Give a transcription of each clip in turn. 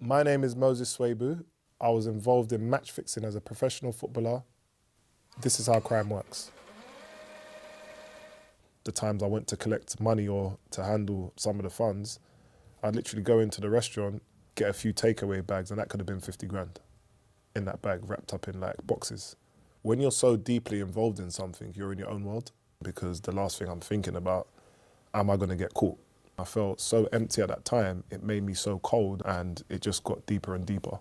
My name is Moses Swabu. I was involved in match fixing as a professional footballer. This is how crime works. The times I went to collect money or to handle some of the funds, I'd literally go into the restaurant, get a few takeaway bags, and that could have been 50 grand in that bag wrapped up in like boxes. When you're so deeply involved in something, you're in your own world, because the last thing I'm thinking about, am I going to get caught? I felt so empty at that time, it made me so cold, and it just got deeper and deeper.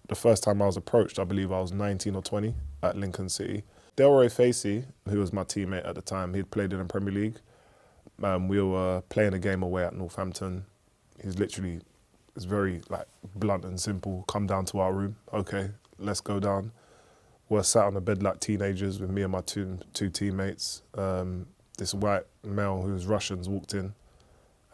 The first time I was approached, I believe I was 19 or 20 at Lincoln City. Delroy Facey, who was my teammate at the time, he'd played in the Premier League. We were playing a game away at Northampton. He's literally, it's very like blunt and simple. Come down to our room. Okay, let's go down. We're sat on a bed like teenagers with me and my two teammates. This white male who was Russians walked in,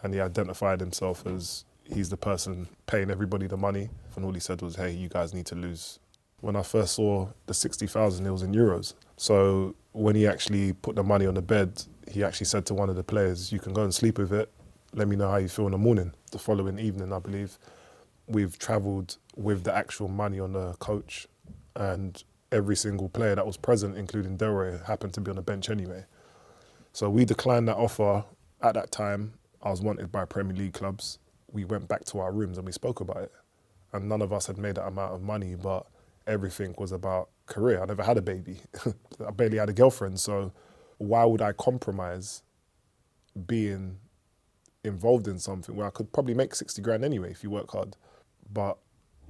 and he identified himself as he's the person paying everybody the money. And all he said was, hey, you guys need to lose. When I first saw the 60,000, it was in euros. So when he actually put the money on the bed, he actually said to one of the players, you can go and sleep with it. Let me know how you feel in the morning. The following evening, I believe, we've travelled with the actual money on the coach, and every single player that was present, including Delroy, happened to be on the bench anyway. So we declined that offer. At that time, I was wanted by Premier League clubs. We went back to our rooms and we spoke about it. And none of us had made that amount of money, but everything was about career. I never had a baby. I barely had a girlfriend. So why would I compromise being involved in something where I could probably make 60 grand anyway if you work hard? But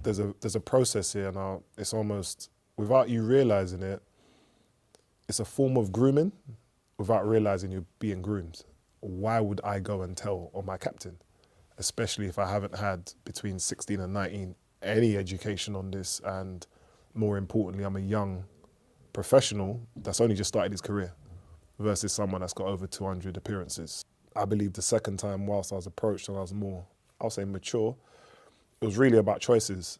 there's a process here now. It's almost, without you realizing it, it's a form of grooming without realizing you're being groomed. Why would I go and tell on my captain? Especially if I haven't had, between 16 and 19, any education on this, and more importantly, I'm a young professional that's only just started his career versus someone that's got over 200 appearances. I believe the second time, whilst I was approached and I was more, I'll say mature, it was really about choices.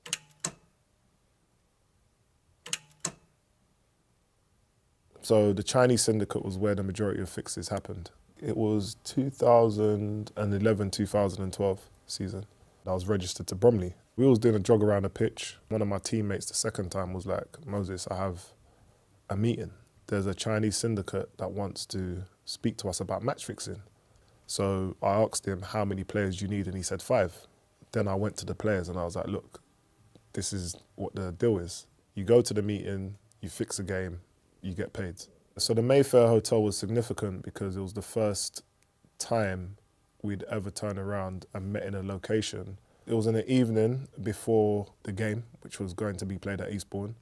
So the Chinese syndicate was where the majority of fixes happened. It was 2011-2012 season. I was registered to Bromley. We was doing a jog around the pitch. One of my teammates the second time was like, Moses, I have a meeting. There's a Chinese syndicate that wants to speak to us about match fixing. So I asked him, how many players do you need? And he said 5. Then I went to the players and I was like, look, this is what the deal is. You go to the meeting, you fix a game, you get paid. So the Mayfair Hotel was significant because it was the first time we'd ever turned around and met in a location. It was in the evening before the game, which was going to be played at Eastbourne.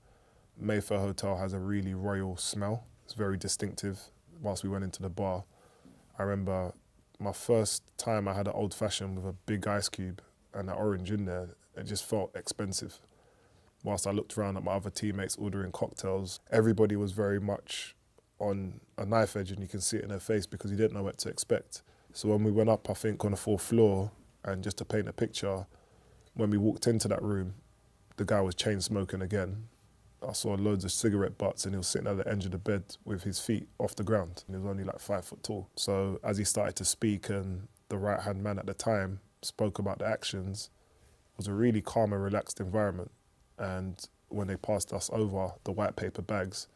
Mayfair Hotel has a really royal smell. It's very distinctive. Whilst we went into the bar, I remember my first time I had an old fashioned with a big ice cube and that orange in there. It just felt expensive. Whilst I looked around at my other teammates ordering cocktails, everybody was very much on a knife edge, and you can see it in their face because you didn't know what to expect. So when we went up, I think, on the 4th floor, and just to paint a picture, when we walked into that room, the guy was chain smoking again. I saw loads of cigarette butts, and he was sitting at the edge of the bed with his feet off the ground, and he was only like 5 foot tall. So as he started to speak, and the right-hand man at the time spoke about the actions, it was a really calm and relaxed environment. And when they passed us over the white paper bags,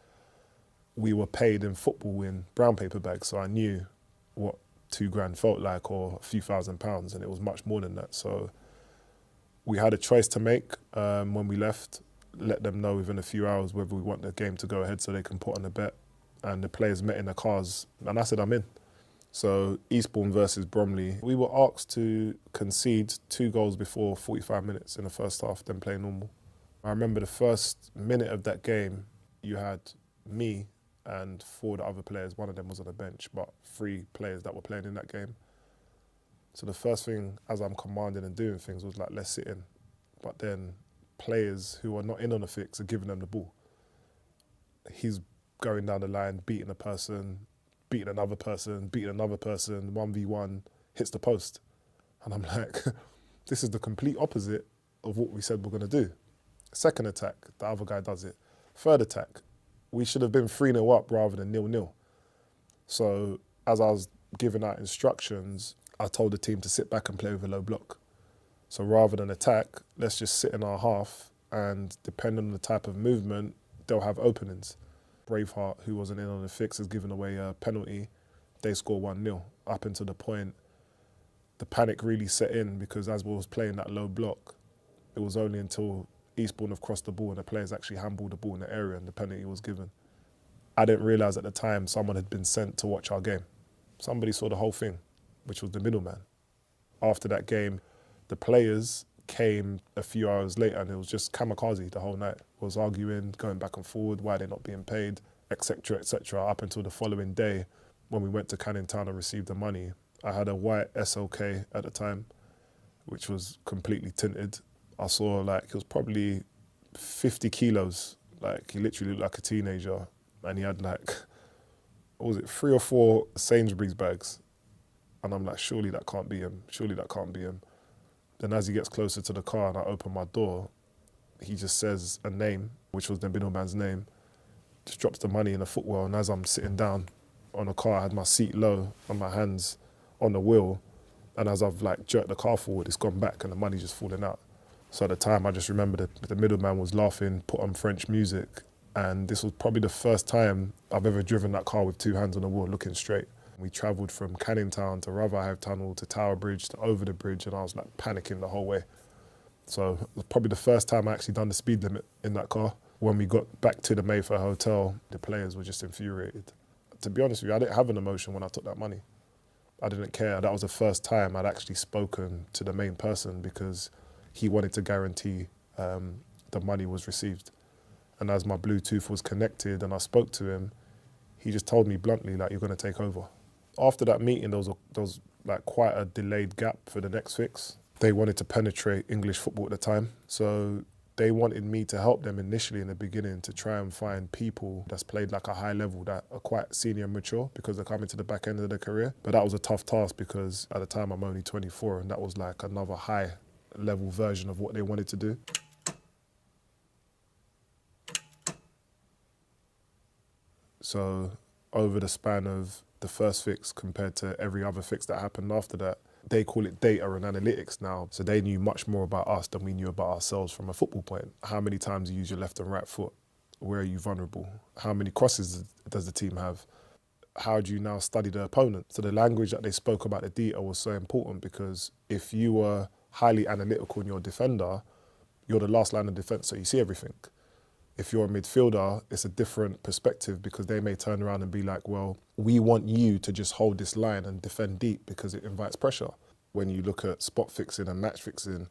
we were paid in football in brown paper bags, so I knew what 2 grand felt like, or a few £1,000s, and it was much more than that. So we had a choice to make when we left, let them know within a few hours whether we want the game to go ahead so they can put on a bet. And the players met in the cars, and I said, I'm in. So Eastbourne versus Bromley, we were asked to concede 2 goals before 45 minutes in the first half, then play normal. I remember the first minute of that game, you had me and 4 of the other players. One of them was on the bench, but 3 players that were playing in that game. So the first thing, as I'm commanding and doing things, was like, let's sit in. But then players who are not in on the fix are giving them the ball. He's going down the line, beating a person, beating another person, 1v1, hits the post. And I'm like, this is the complete opposite of what we said we're going to do. Second attack, the other guy does it. Third attack, we should have been 3-0 up rather than 0-0. So as I was giving out instructions, I told the team to sit back and play with a low block. So rather than attack, let's just sit in our half, and depending on the type of movement, they'll have openings. Braveheart, who wasn't in on the fix, has given away a penalty. They score 1-0. Up until the point, the panic really set in, because as we was playing that low block, it was only until Eastbourne have crossed the ball and the players actually handballed the ball in the area and the penalty was given. I didn't realise at the time someone had been sent to watch our game. Somebody saw the whole thing, which was the middleman. After that game, the players came a few hours later and it was just kamikaze the whole night. It was arguing, going back and forward, why they're not being paid, etc., up until the following day when we went to Canning Town and received the money. I had a white SLK at the time, which was completely tinted. I saw he was probably 50 kilos. He literally looked like a teenager. And he had 3 or 4 Sainsbury's bags. And I'm like, surely that can't be him. Surely that can't be him. Then as he gets closer to the car and I open my door, he just says a name, which was the middleman's name, just drops the money in the footwell. And as I'm sitting down on the car, I had my seat low and my hands on the wheel. And as I've jerked the car forward, it's gone back and the money's just falling out. So at the time, I just remember that the middleman was laughing, put on French music. And this was probably the first time I've ever driven that car with 2 hands on the wheel looking straight. We travelled from Canning Town to Rotherhithe Tunnel to Tower Bridge to over the bridge, and I was panicking the whole way. So it was probably the first time I actually done the speed limit in that car. When we got back to the Mayfair Hotel, the players were just infuriated. To be honest with you, I didn't have an emotion when I took that money. I didn't care. That was the first time I'd actually spoken to the main person, because he wanted to guarantee the money was received. And as my Bluetooth was connected and I spoke to him, he just told me bluntly, you're going to take over. After that meeting, there was quite a delayed gap for the next fix. They wanted to penetrate English football at the time. So they wanted me to help them initially in the beginning to try and find people that's played a high level that are quite senior and mature, because they're coming to the back end of their career. But that was a tough task, because at the time I'm only 24, and that was another high level version of what they wanted to do. So over the span of the first fix compared to every other fix that happened after that, they call it data and analytics now. So they knew much more about us than we knew about ourselves from a football point. How many times you use your left and right foot? Where are you vulnerable? How many crosses does the team have? How do you now study the opponent? So the language that they spoke about the data was so important, because if you were highly analytical in your defender, you're the last line of defence, so you see everything. If you're a midfielder, it's a different perspective, because they may turn around and be like, well, we want you to just hold this line and defend deep because it invites pressure. When you look at spot fixing and match fixing,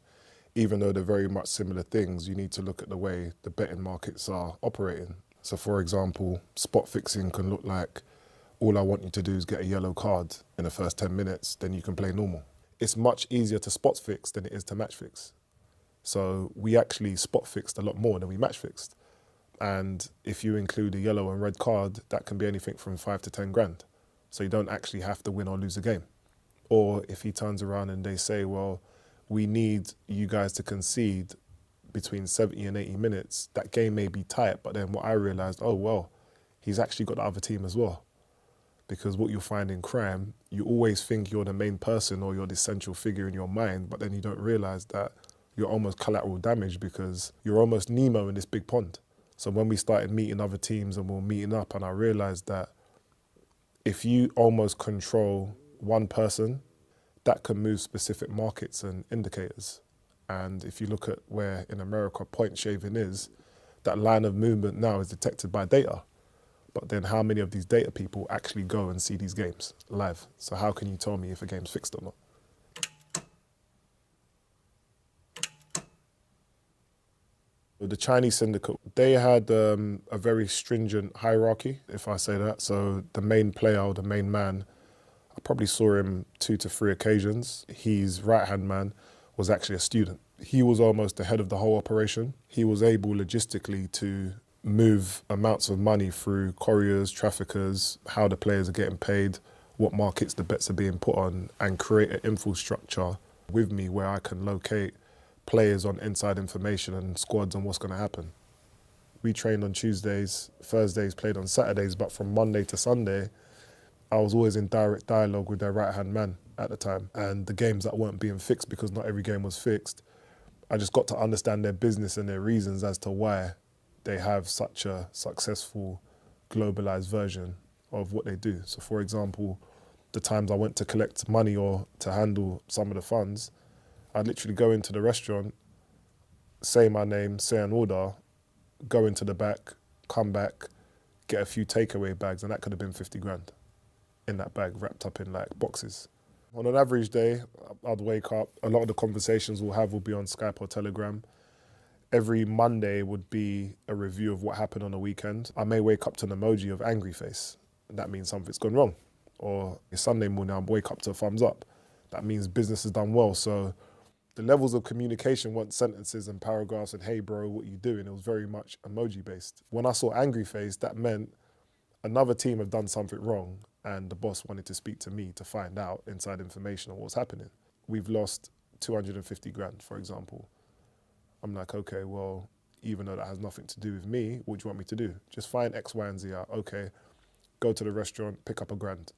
even though they're very much similar things, you need to look at the way the betting markets are operating. So for example, spot fixing can look like, all I want you to do is get a yellow card in the first 10 minutes, then you can play normal. It's much easier to spot fix than it is to match fix. So we actually spot fixed a lot more than we match fixed. And if you include a yellow and red card, that can be anything from 5 to 10 grand. So you don't actually have to win or lose a game. Or if he turns around and they say, well, we need you guys to concede between 70 and 80 minutes, that game may be tight. But then what I realised, oh, well, he's actually got the other team as well. Because what you'll find in crime, you always think you're the main person or you're the central figure in your mind, but then you don't realise that you're almost collateral damage, because you're almost Nemo in this big pond. So when we started meeting other teams and we were meeting up, and I realised that if you almost control one person, that can move specific markets and indicators. And if you look at where in America point shaving is, that line of movement now is detected by data. But then how many of these data people actually go and see these games live? So how can you tell me if a game's fixed or not? The Chinese syndicate, they had a very stringent hierarchy, if I say that. So the main player or the main man, I probably saw him 2 to 3 occasions. His right-hand man was actually a student. He was almost the head of the whole operation. He was able logistically to move amounts of money through couriers, traffickers, how the players are getting paid, what markets the bets are being put on, and create an infrastructure with me where I can locate players on inside information and squads and what's going to happen. We trained on Tuesdays, Thursdays played on Saturdays, but from Monday to Sunday, I was always in direct dialogue with their right-hand man at the time. And the games that weren't being fixed, because not every game was fixed, I just got to understand their business and their reasons as to why they have such a successful globalized version of what they do. So for example, the times I went to collect money or to handle some of the funds, I'd literally go into the restaurant, say my name, say an order, go into the back, come back, get a few takeaway bags, and that could have been 50 grand in that bag wrapped up in like boxes. On an average day, I'd wake up, a lot of the conversations we'll have will be on Skype or Telegram. Every Monday would be a review of what happened on the weekend. I may wake up to an emoji of angry face. That means something's gone wrong. Or Sunday morning, I'll wake up to a thumbs up. That means business has done well. So the levels of communication weren't sentences and paragraphs and, hey bro, what you doing? It was very much emoji based. When I saw angry face, that meant another team had done something wrong and the boss wanted to speak to me to find out inside information on what's happening. We've lost 250 grand, for example. I'm like, okay, well, even though that has nothing to do with me, what do you want me to do? Just find X, Y, and Z out. Okay, go to the restaurant, pick up £1,000.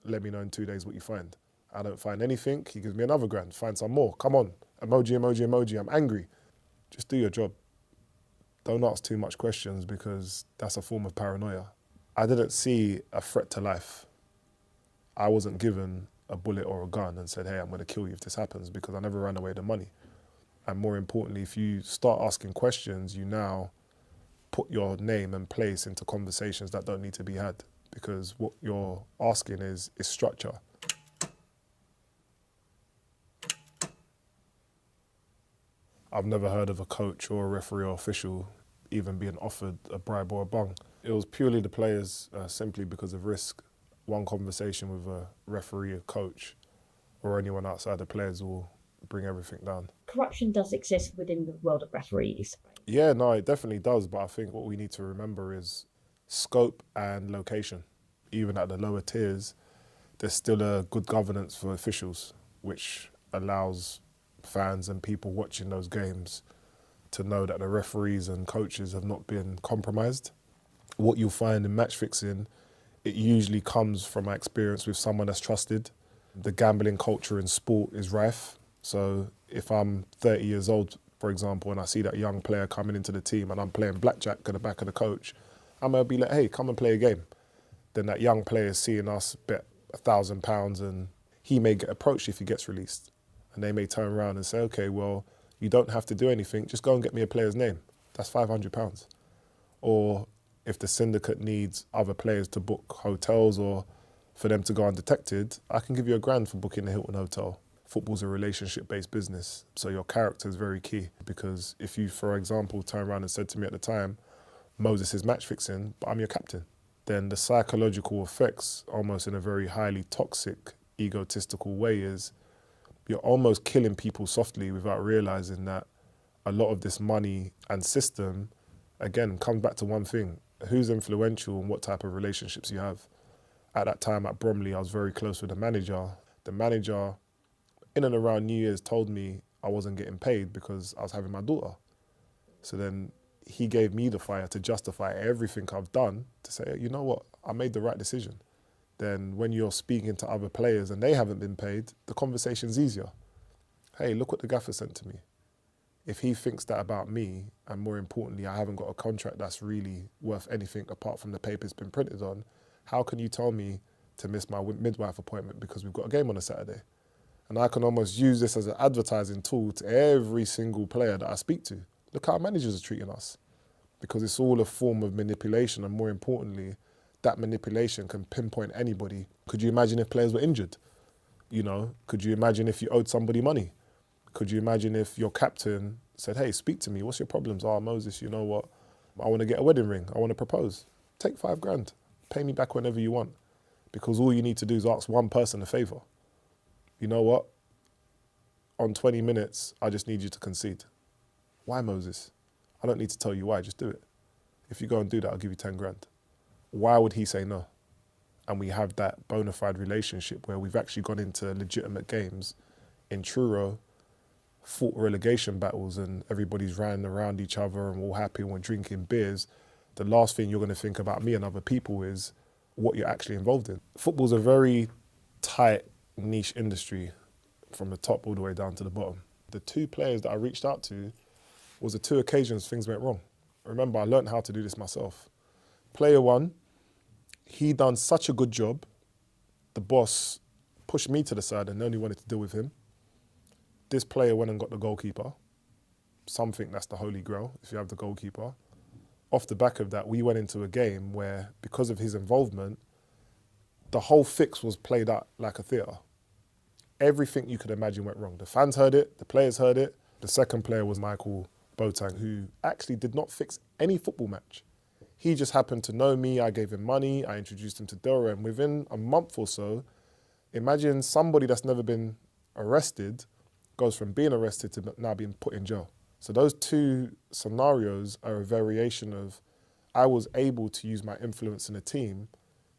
Let me know in 2 days what you find. I don't find anything, he gives me another £1,000. Find some more, come on. Emoji, emoji, emoji, I'm angry. Just do your job. Don't ask too much questions because that's a form of paranoia. I didn't see a threat to life. I wasn't given a bullet or a gun and said, hey, I'm gonna kill you if this happens, because I never ran away with the money. And more importantly, if you start asking questions, you now put your name and place into conversations that don't need to be had, because what you're asking is structure. I've never heard of a coach or a referee or official even being offered a bribe or a bung. It was purely the players, simply because of risk. One conversation with a referee, a coach, or anyone outside the players will bring everything down. Corruption does exist within the world of referees. Yeah, no, it definitely does. But I think what we need to remember is scope and location. Even at the lower tiers, there's still a good governance for officials, which allows fans and people watching those games to know that the referees and coaches have not been compromised. What you'll find in match fixing, it usually comes from my experience with someone that's trusted. The gambling culture in sport is rife. So if I'm 30 years old, for example, and I see that young player coming into the team and I'm playing blackjack at the back of the coach, I'm gonna be like, hey, come and play a game. Then that young player is seeing us bet £1,000 and he may get approached if he gets released. And they may turn around and say, okay, well, you don't have to do anything, just go and get me a player's name. That's £500. Or if the syndicate needs other players to book hotels or for them to go undetected, I can give you £1,000 for booking the Hilton Hotel. Football's a relationship-based business, so your character is very key. Because if you, for example, turn around and said to me at the time, Moses is match fixing, but I'm your captain, then the psychological effects, almost in a very highly toxic, egotistical way, is you're almost killing people softly without realizing that a lot of this money and system, again, comes back to one thing: who's influential and what type of relationships you have. At that time at Bromley, I was very close with the manager. The manager, in and around New Year's, told me I wasn't getting paid because I was having my daughter. So then he gave me the fire to justify everything I've done, to say, you know what, I made the right decision. Then when you're speaking to other players and they haven't been paid, the conversation's easier. Hey, look what the gaffer sent to me. If he thinks that about me, and more importantly, I haven't got a contract that's really worth anything apart from the paper it's been printed on, how can you tell me to miss my midwife appointment because we've got a game on a Saturday? And I can almost use this as an advertising tool to every single player that I speak to. Look how managers are treating us. Because it's all a form of manipulation, and more importantly, that manipulation can pinpoint anybody. Could you imagine if players were injured? You know, could you imagine if you owed somebody money? Could you imagine if your captain said, hey, speak to me, what's your problems? Oh, Moses, you know what? I want to get a wedding ring, I want to propose. Take £5,000, pay me back whenever you want. Because all you need to do is ask one person a favour. You know what? On 20 minutes, I just need you to concede. Why, Moses? I don't need to tell you why, just do it. If you go and do that, I'll give you £10,000. Why would he say no? And we have that bona fide relationship where we've actually gone into legitimate games in Truro, fought relegation battles, and everybody's ran around each other and we're all happy and we're drinking beers. The last thing you're going to think about me and other people is, what you're actually involved in. Football's a very tight, niche industry from the top all the way down to the bottom. The 2 players that I reached out to was the 2 occasions things went wrong. Remember, I learned how to do this myself. Player 1, he done such a good job, the boss pushed me to the side and only wanted to deal with him. This player went and got the goalkeeper. Some think that's the holy grail, if you have the goalkeeper. Off the back of that, we went into a game where, because of his involvement, the whole fix was played out like a theatre. Everything you could imagine went wrong. The fans heard it, the players heard it. The second player was Michael Boateng, who actually did not fix any football match. He just happened to know me, I gave him money, I introduced him to Dora, and within a month or so, imagine somebody that's never been arrested goes from being arrested to now being put in jail. So those 2 scenarios are a variation of, I was able to use my influence in a team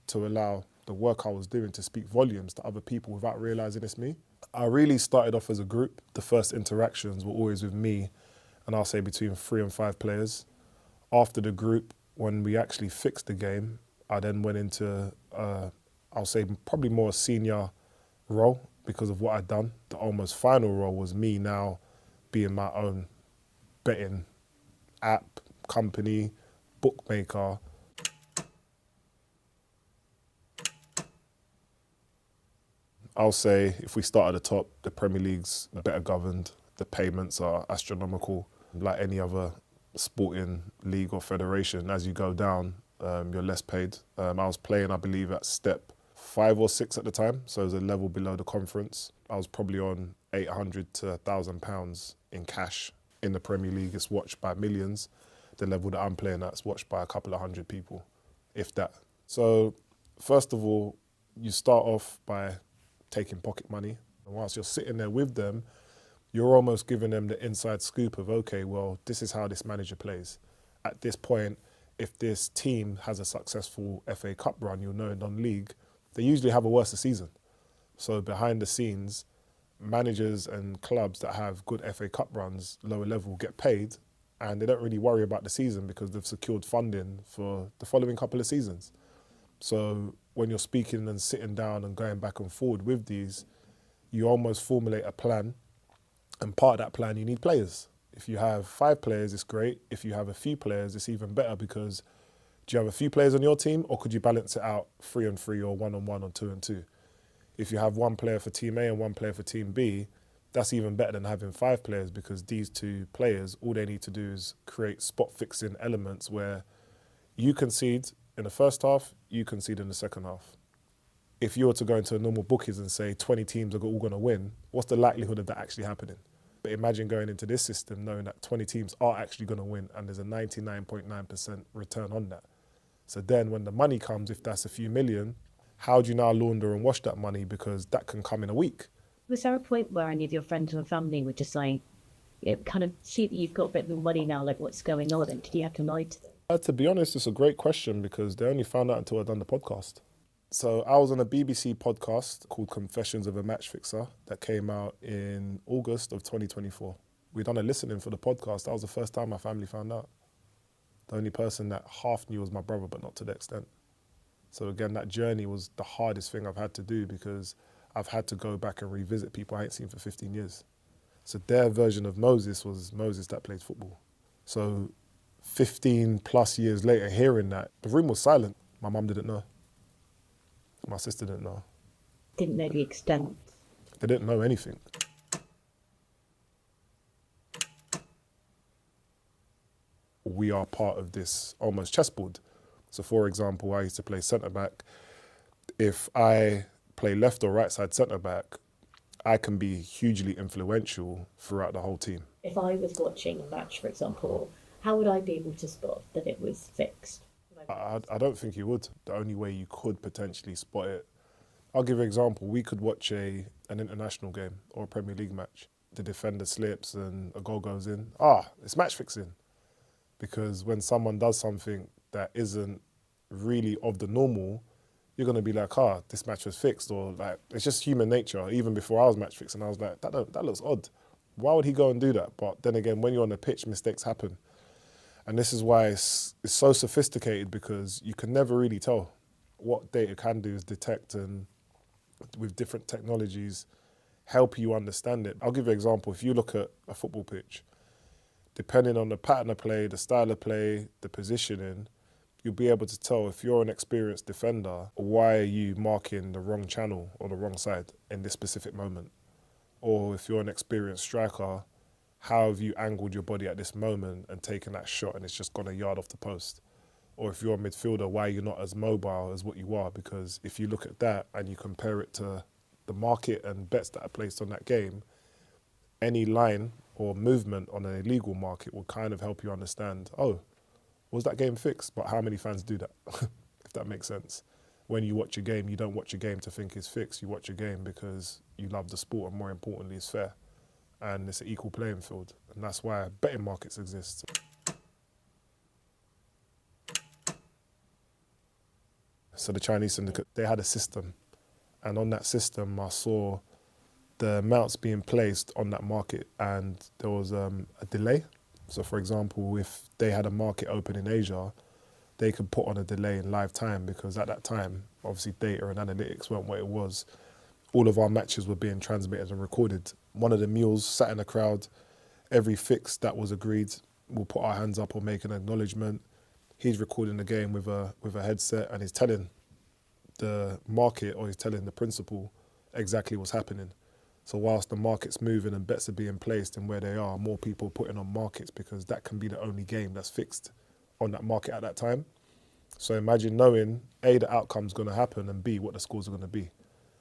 to allow the work I was doing to speak volumes to other people without realising it's me. I really started off as a group. The first interactions were always with me, and I'll say between 3 and 5 players. After the group, when we actually fixed the game, I then went into, I'll say probably more a senior role because of what I'd done. The almost final role was me now being my own betting app, company, bookmaker. I'll say if we start at the top, the Premier League's better governed. The payments are astronomical. Like any other sporting league or federation, as you go down, you're less paid. I was playing, I believe, at step 5 or 6 at the time, so it was a level below the conference. I was probably on £800 to £1,000 in cash in the Premier League. It's watched by millions. The level that I'm playing at is watched by a couple of hundred people, if that. So first of all, you start off by taking pocket money. And whilst you're sitting there with them, you're almost giving them the inside scoop of, okay, well, this is how this manager plays. At this point, if this team has a successful FA Cup run, you'll know in non-league, they usually have a worse season. So behind the scenes, managers and clubs that have good FA Cup runs, lower level, get paid, and they don't really worry about the season because they've secured funding for the following couple of seasons. So when you're speaking and sitting down and going back and forward with these, you almost formulate a plan. And part of that plan, you need players. If you have 5 players, it's great. If you have a few players, it's even better because do you have a few players on your team or could you balance it out 3 on 3 or 1 on 1 or 2 on 2? If you have 1 player for team A and 1 player for team B, that's even better than having 5 players because these 2 players, all they need to do is create spot fixing elements where you concede in the first half, you concede in the second half. If you were to go into a normal bookies and say 20 teams are all going to win, what's the likelihood of that actually happening? But imagine going into this system knowing that 20 teams are actually going to win and there's a 99.9% return on that. So then when the money comes, if that's a few million, how do you now launder and wash that money? Because that can come in a week. Was there a point where any of your friends or family were just like, kind of see that you've got a bit of money now, like what's going on? And did you have to lie to them? To be honest, it's a great question because they only found out until I'd done the podcast. So I was on a BBC podcast called Confessions of a Match Fixer that came out in August of 2024. We'd done a listening for the podcast. That was the first time my family found out. The only person that half knew was my brother, but not to the extent. So again, that journey was the hardest thing I've had to do because I've had to go back and revisit people I ain't seen for 15 years. So their version of Moses was Moses that played football. So 15 plus years later, hearing that, the room was silent. My mum didn't know. My sister didn't know. Didn't know the extent. They didn't know anything. We are part of this almost chessboard. So for example, I used to play centre-back. If I play left or right side centre-back, I can be hugely influential throughout the whole team. If I was watching a match, for example, how would I be able to spot that it was fixed? I don't think you would. The only way you could potentially spot it, I'll give you an example. We could watch an international game or a Premier League match. The defender slips and a goal goes in. It's match fixing. Because when someone does something that isn't really of the normal, you're going to be like, this match was fixed. Or like, it's just human nature. Even before I was match fixing, I was like, that looks odd. Why would he go and do that? But then again, when you're on the pitch, mistakes happen. And this is why it's so sophisticated because you can never really tell what data can do is detect and with different technologies help you understand it. I'll give you an example. If you look at a football pitch, depending on the pattern of play, the style of play, the positioning, you'll be able to tell if you're an experienced defender, why are you marking the wrong channel or the wrong side in this specific moment? Or if you're an experienced striker, how have you angled your body at this moment and taken that shot and it's just gone a yard off the post? Or if you're a midfielder, why you're not as mobile as what you are? Because if you look at that and you compare it to the market and bets that are placed on that game, any line or movement on an illegal market will kind of help you understand, oh, was that game fixed? But how many fans do that, if that makes sense? When you watch a game, you don't watch a game to think it's fixed. You watch a game because you love the sport and more importantly, it's fair. And it's an equal playing field. And that's why betting markets exist. So the Chinese syndicate, they had a system. And on that system, I saw the amounts being placed on that market and there was a delay. So for example, if they had a market open in Asia, they could put on a delay in live time because at that time, obviously data and analytics weren't what it was. All of our matches were being transmitted and recorded. One of the mules sat in the crowd. Every fix that was agreed, we'll put our hands up or make an acknowledgement. He's recording the game with a headset and he's telling the market or he's telling the principal exactly what's happening. So whilst the market's moving and bets are being placed and where they are, more people putting on markets because that can be the only game that's fixed on that market at that time. So imagine knowing A, the outcome's going to happen and B, what the scores are going to be.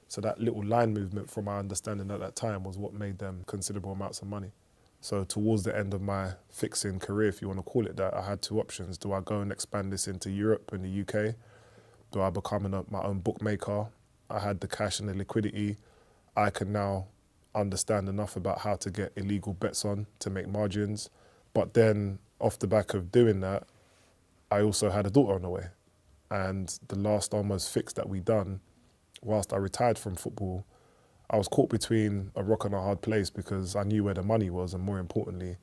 So that little line movement from my understanding at that time was what made them considerable amounts of money. So towards the end of my fixing career, if you want to call it that, I had two options. Do I go and expand this into Europe and the UK? Do I become my own bookmaker? I had the cash and the liquidity. I can now understand enough about how to get illegal bets on to make margins. But then off the back of doing that, I also had a daughter on the way. And the last almost fix that we done, whilst I retired from football, I was caught between a rock and a hard place because I knew where the money was and more importantly,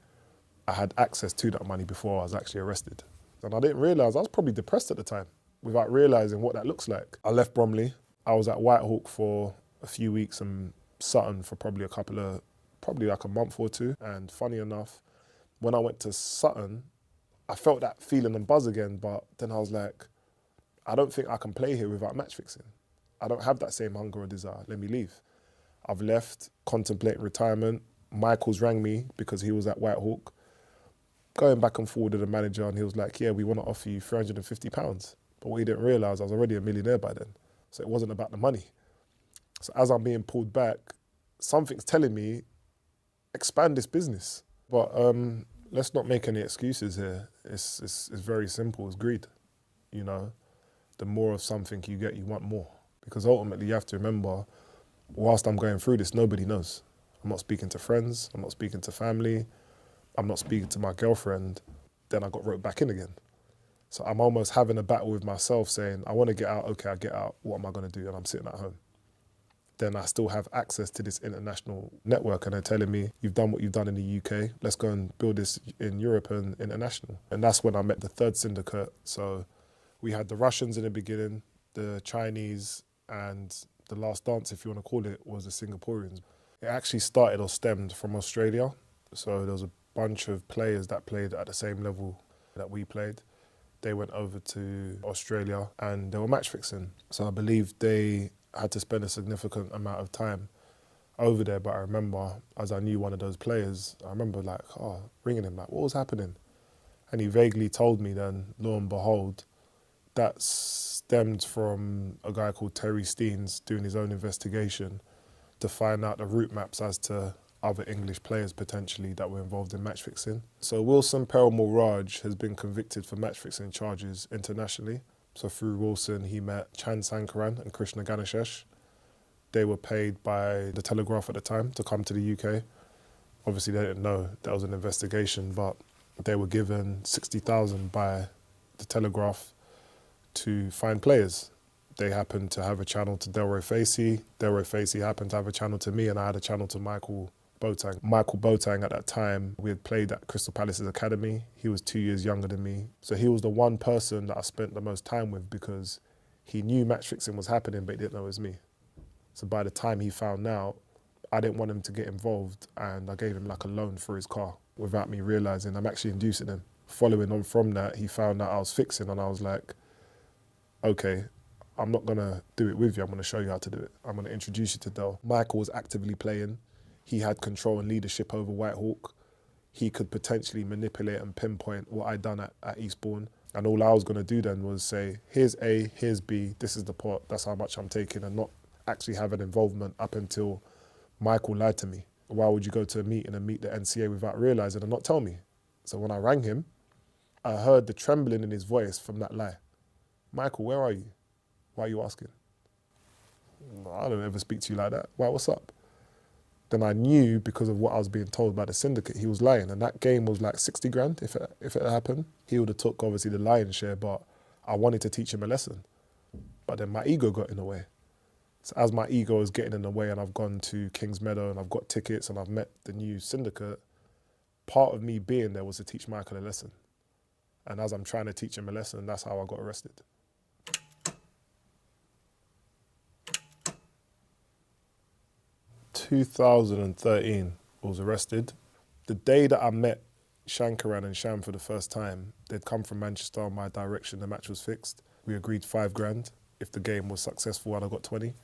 I had access to that money before I was actually arrested. And I didn't realise, I was probably depressed at the time without realising what that looks like. I left Bromley. I was at Whitehawk for a few weeks and Sutton for probably like a month or two. And funny enough, when I went to Sutton, I felt that feeling and buzz again, but then I was like, I don't think I can play here without match fixing. I don't have that same hunger or desire. Let me leave. I've left, contemplating retirement. Michaels rang me because he was at Whitehawk, going back and forward to the manager, and he was like, yeah, we want to offer you £350. But what he didn't realise, I was already a millionaire by then. So it wasn't about the money. So as I'm being pulled back, something's telling me, expand this business. But let's not make any excuses here. It's very simple, it's greed. You know, the more of something you get, you want more. Because ultimately you have to remember, whilst I'm going through this, nobody knows. I'm not speaking to friends, I'm not speaking to family, I'm not speaking to my girlfriend. Then I got roped back in again. So I'm almost having a battle with myself saying, I want to get out, okay, I get out, what am I going to do? And I'm sitting at home. Then I still have access to this international network and they're telling me, you've done what you've done in the UK, let's go and build this in Europe and international. And that's when I met the third syndicate. So we had the Russians in the beginning, the Chinese, and the last dance, if you want to call it, was the Singaporeans. It actually started or stemmed from Australia. So there was a bunch of players that played at the same level that we played. They went over to Australia and they were match fixing. So I believe they had to spend a significant amount of time over there. But I remember, as I knew one of those players, I remember ringing him, what was happening? And he vaguely told me then, lo and behold, that stemmed from a guy called Terry Steens doing his own investigation to find out the route maps as to other English players potentially that were involved in match fixing. So Wilson Perumal Raj has been convicted for match fixing charges internationally. So through Wilson, he met Chan Sankaran and Krishna Ganashesh. They were paid by the Telegraph at the time to come to the UK. Obviously, they didn't know that was an investigation, but they were given 60,000 by the Telegraph to find players. They happened to have a channel to Delroy Facey. Delroy Facey happened to have a channel to me, and I had a channel to Michael Boateng. Michael Boateng at that time, we had played at Crystal Palace's academy. He was 2 years younger than me. So he was the one person that I spent the most time with because He knew match fixing was happening, but he didn't know it was me. So by the time he found out, I didn't want him to get involved, and I gave him like a loan for his car without me realising I'm actually inducing him. Following on from that, he found out I was fixing, and I was like, okay, I'm not going to do it with you. I'm going to show you how to do it. I'm going to introduce you to Dell. Michael was actively playing. He had control and leadership over Whitehawk. He could potentially manipulate and pinpoint what I'd done at Eastbourne. And all I was going to do then was say, here's A, here's B, this is the pot, that's how much I'm taking, and not actually have an involvement up until Michael lied to me. Why would you go to a meeting and meet the NCA without realising and not tell me? So when I rang him, I heard the trembling in his voice from that lie. Michael, where are you? Why are you asking? I don't ever speak to you like that. Why, what's up? Then I knew, because of what I was being told by the syndicate, he was lying. And that game was like 60 grand if it happened. He would have took obviously the lion's share, but I wanted to teach him a lesson. But then my ego got in the way. So as my ego is getting in the way and I've gone to Kings Meadow and I've got tickets and I've met the new syndicate, part of me being there was to teach Michael a lesson. And as I'm trying to teach him a lesson, that's how I got arrested. 2013, I was arrested. The day that I met Shankaran and Sham for the first time, they'd come from Manchester in my direction, the match was fixed. We agreed 5 grand if the game was successful and I got 20.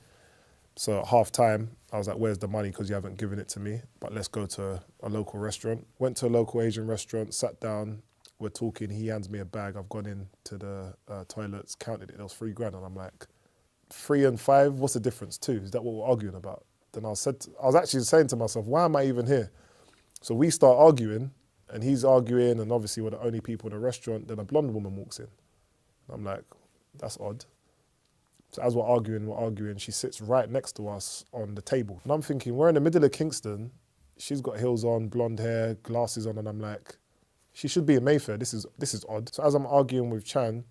So at half time, I was like, where's the money? Because you haven't given it to me, but let's go to a local restaurant. Went to a local Asian restaurant, sat down, we're talking, he hands me a bag. I've gone into the toilets, counted it, there was 3 grand. And I'm like, 3 and 5, what's the difference? 2, is that what we're arguing about? Then I was actually saying to myself, why am I even here? So we start arguing, and he's arguing, and obviously we're the only people in the restaurant. Then a blonde woman walks in. I'm like, that's odd. So as we're arguing, she sits right next to us on the table. And I'm thinking, we're in the middle of Kingston. She's got heels on, blonde hair, glasses on, and I'm like, she should be in Mayfair. This is odd. So as I'm arguing with Chan,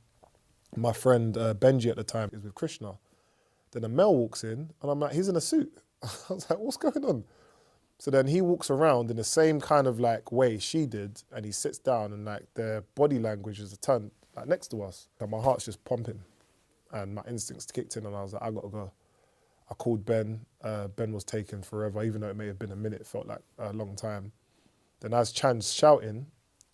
my friend Benji at the time is with Krishna. Then a male walks in, and I'm like, he's in a suit. I was like, what's going on? So then he walks around in the same kind of like way she did, and he sits down, and like their body language is a ton like next to us. And my heart's just pumping, and my instincts kicked in, and I was like, I gotta go. I called Ben. Ben was taking forever, even though it may have been a minute, it felt like a long time. Then as Chan's shouting,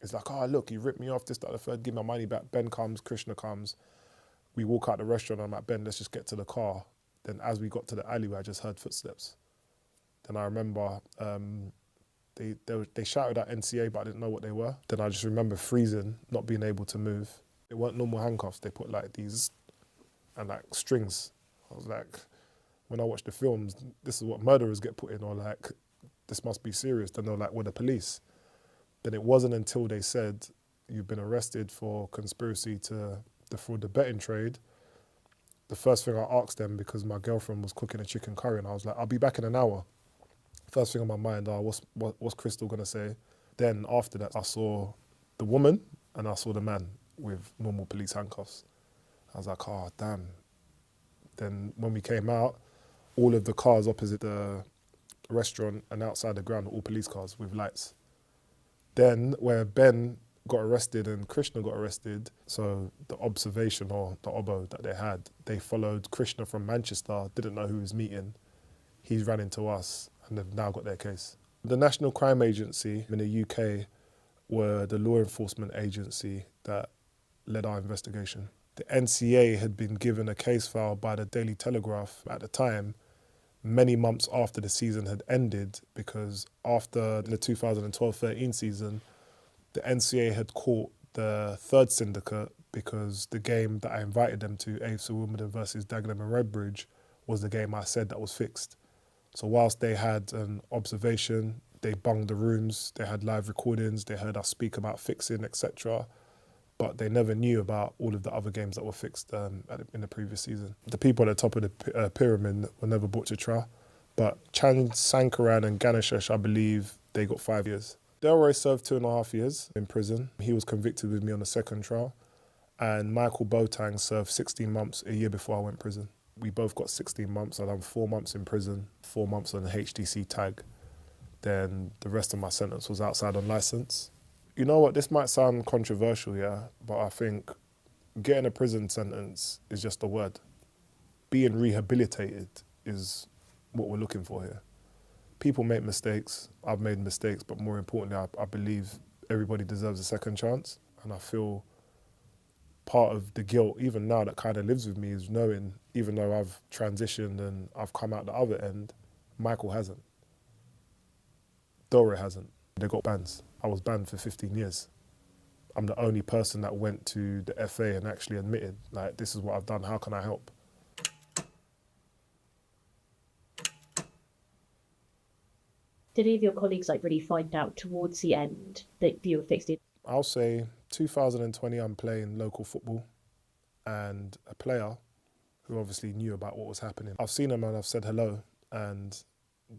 it's like, oh, look, he ripped me off, this, that, the third, give my money back. Ben comes, Krishna comes. We walk out the restaurant, and I'm like, Ben, let's just get to the car. Then as we got to the alleyway, I just heard footsteps. Then I remember they shouted at NCA, but I didn't know what they were. Then I just remember freezing, not being able to move. It weren't normal handcuffs. They put like these and like strings. I was like, when I watch the films, this is what murderers get put in, or like, this must be serious. Then they're like, we're the police. Then it wasn't until they said, you've been arrested for conspiracy to defraud the betting trade. The first thing I asked them, because my girlfriend was cooking a chicken curry, and I was like, I'll be back in an hour. First thing on my mind, what's Crystal gonna say? Then after that, I saw the woman and I saw the man with normal police handcuffs. I was like, oh, damn. Then when we came out, all of the cars opposite the restaurant and outside the ground were all police cars with lights. Then where Ben got arrested and Krishna got arrested, so the observation or the obo that they had, they followed Krishna from Manchester, didn't know who he was meeting. He ran into us and they've now got their case. The National Crime Agency in the UK were the law enforcement agency that led our investigation. The NCA had been given a case file by the Daily Telegraph at the time, many months after the season had ended, because after the 2012-13 season, the NCA had caught the third syndicate because the game that I invited them to, AFC Wimbledon versus Dagenham and Redbridge, was the game I said that was fixed. So whilst they had an observation, they bunged the rooms, they had live recordings, they heard us speak about fixing, etc. But they never knew about all of the other games that were fixed in the previous season. The people at the top of the pyramid were never brought to trial. But Chan Sankaran and Ganeshesh, I believe, they got 5 years. Delroy served 2.5 years in prison. He was convicted with me on the second trial. And Michael Boateng served 16 months a year before I went to prison. We both got 16 months. I done 4 months in prison, 4 months on a HDC tag. Then the rest of my sentence was outside on licence. You know what, this might sound controversial, yeah, but I think getting a prison sentence is just a word. being rehabilitated is what we're looking for here. People make mistakes. I've made mistakes, but more importantly, I believe everybody deserves a second chance. And I feel part of the guilt, even now, that kind of lives with me is knowing, even though I've transitioned and I've come out the other end, Michael hasn't. Dore hasn't. They got bans. I was banned for 15 years. I'm the only person that went to the FA and actually admitted, like, this is what I've done, how can I help? Did any of your colleagues like really find out towards the end that you were fixed in? I'll say 2020, I'm playing local football, and a player who obviously knew about what was happening. I've seen him and I've said hello, and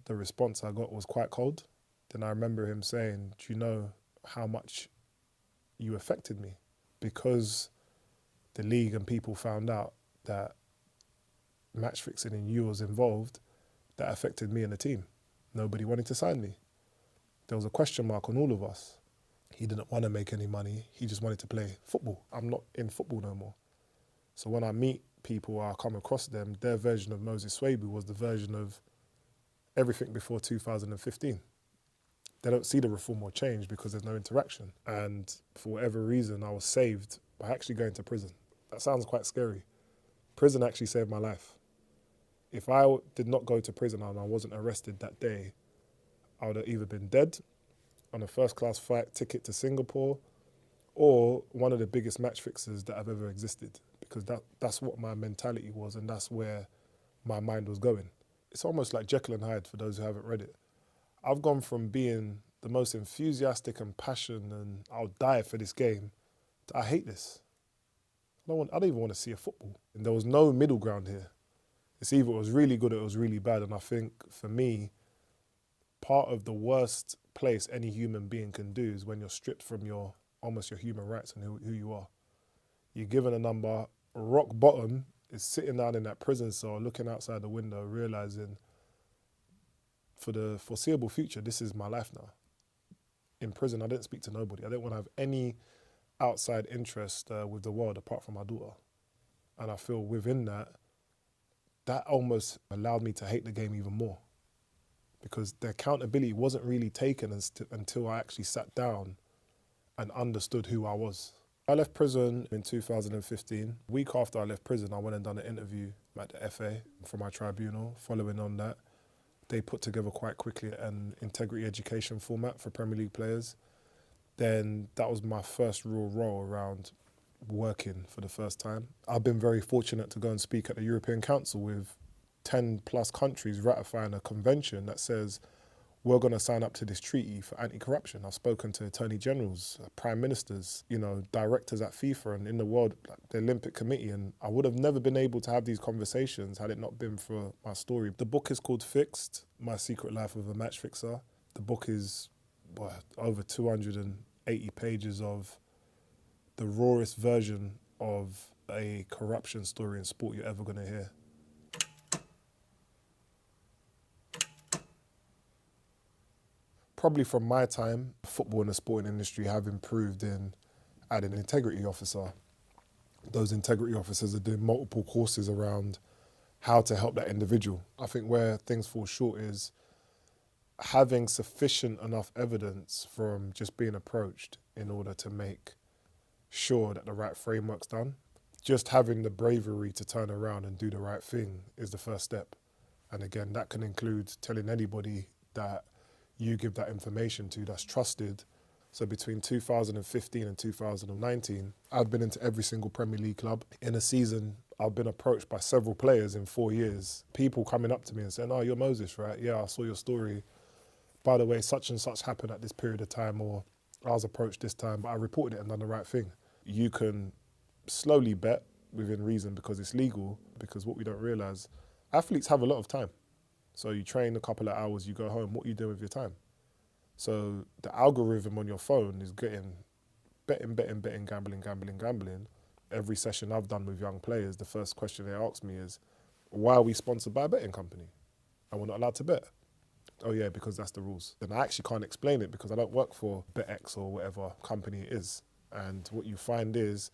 the response I got was quite cold. Then I remember him saying, do you know how much you affected me? Because the league and people found out that match fixing and you was involved, that affected me and the team. Nobody wanted to sign me. There was a question mark on all of us. He didn't want to make any money. He just wanted to play football. I'm not in football no more. So when I meet people or I come across them, their version of Moses Swaby was the version of everything before 2015. They don't see the reform or change because there's no interaction. And for whatever reason, I was saved by actually going to prison. That sounds quite scary. Prison actually saved my life. If I did not go to prison and I wasn't arrested that day, I would have either been dead on a first-class flight ticket to Singapore or one of the biggest match fixers that have ever existed, because that's what my mentality was and that's where my mind was going. It's almost like Jekyll and Hyde for those who haven't read it. I've gone from being the most enthusiastic and passionate and I'll die for this game to I hate this. I don't even want to see a football. And there was no middle ground here. It's either it was really good or it was really bad. And I think for me, part of the worst place any human being can do is when you're stripped from almost your human rights and who you are. You're given a number, rock bottom is sitting down in that prison cell, looking outside the window, realizing for the foreseeable future, this is my life now. In prison, I didn't speak to nobody. I didn't want to have any outside interest with the world apart from my daughter. And I feel within that almost allowed me to hate the game even more, because the accountability wasn't really taken until I actually sat down and understood who I was. I left prison in 2015. A week after I left prison, I went and done an interview at the FA for my tribunal. Following on that, they put together quite quickly an integrity education format for Premier League players. Then that was my first real role around working for the first time. I've been very fortunate to go and speak at the European Council with 10 plus countries ratifying a convention that says we're going to sign up to this treaty for anti-corruption. I've spoken to attorney generals, prime ministers, directors at FIFA and in the world, like the Olympic Committee, and I would have never been able to have these conversations had it not been for my story. The book is called Fixed, My Secret Life of a Match Fixer. The book is over 280 pages of the rawest version of a corruption story in sport you're ever going to hear. Probably from my time, football and the sporting industry have improved in adding an integrity officer. Those integrity officers are doing multiple courses around how to help that individual. I think where things fall short is having sufficient enough evidence from just being approached in order to make sure that the right framework's done. Just having the bravery to turn around and do the right thing is the first step. And again, that can include telling anybody that you give that information to that's trusted. So between 2015 and 2019, I've been into every single Premier League club. In a season, I've been approached by several players in 4 years. People coming up to me and saying, oh, you're Moses, right? Yeah, I saw your story. By the way, such and such happened at this period of time, or I was approached this time, but I reported it and done the right thing. You can slowly bet within reason because it's legal, because what we don't realise, athletes have a lot of time. So you train a couple of hours, you go home, what are you doing with your time? So the algorithm on your phone is getting betting, gambling. Every session I've done with young players, the first question they ask me is, why are we sponsored by a betting company? And we're not allowed to bet. Oh yeah, because that's the rules. And I actually can't explain it because I don't work for BetX or whatever company it is. And what you find is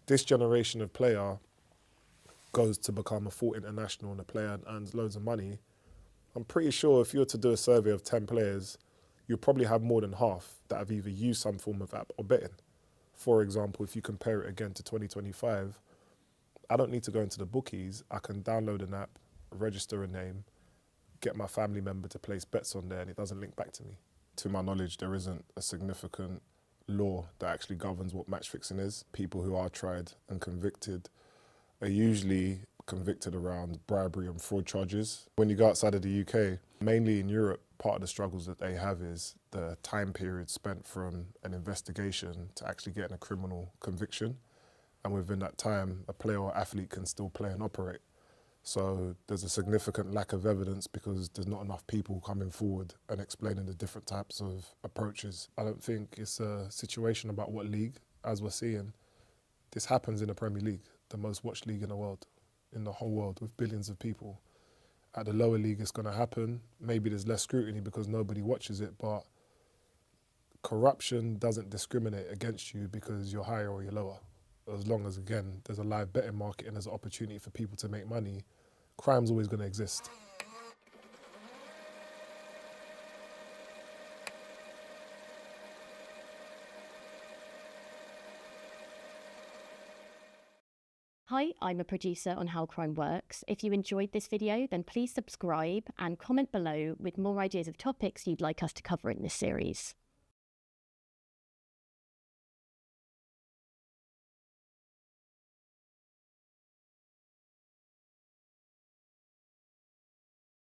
this generation of player goes to become a full international and a player and earns loads of money, I'm pretty sure if you were to do a survey of 10 players, you'll probably have more than half that have either used some form of app or betting. For example, if you compare it again to 2025, I don't need to go into the bookies. I can download an app, register a name, get my family member to place bets on there, and it doesn't link back to me. To my knowledge, there isn't a significant law that actually governs what match fixing is. People who are tried and convicted are usually convicted around bribery and fraud charges. When you go outside of the UK, mainly in Europe, part of the struggles that they have is the time period spent from an investigation to actually getting a criminal conviction. And within that time, a player or athlete can still play and operate. So there's a significant lack of evidence because there's not enough people coming forward and explaining the different types of approaches. I don't think it's a situation about what league, as we're seeing. This happens in the Premier League, the most watched league in the world, in the whole world, with billions of people. At the lower league, it's going to happen. Maybe there's less scrutiny because nobody watches it, but corruption doesn't discriminate against you because you're higher or you're lower. As long as, again, there's a live betting market and there's an opportunity for people to make money, crime's always going to exist. Hi, I'm a producer on How Crime Works. If you enjoyed this video, then please subscribe and comment below with more ideas of topics you'd like us to cover in this series.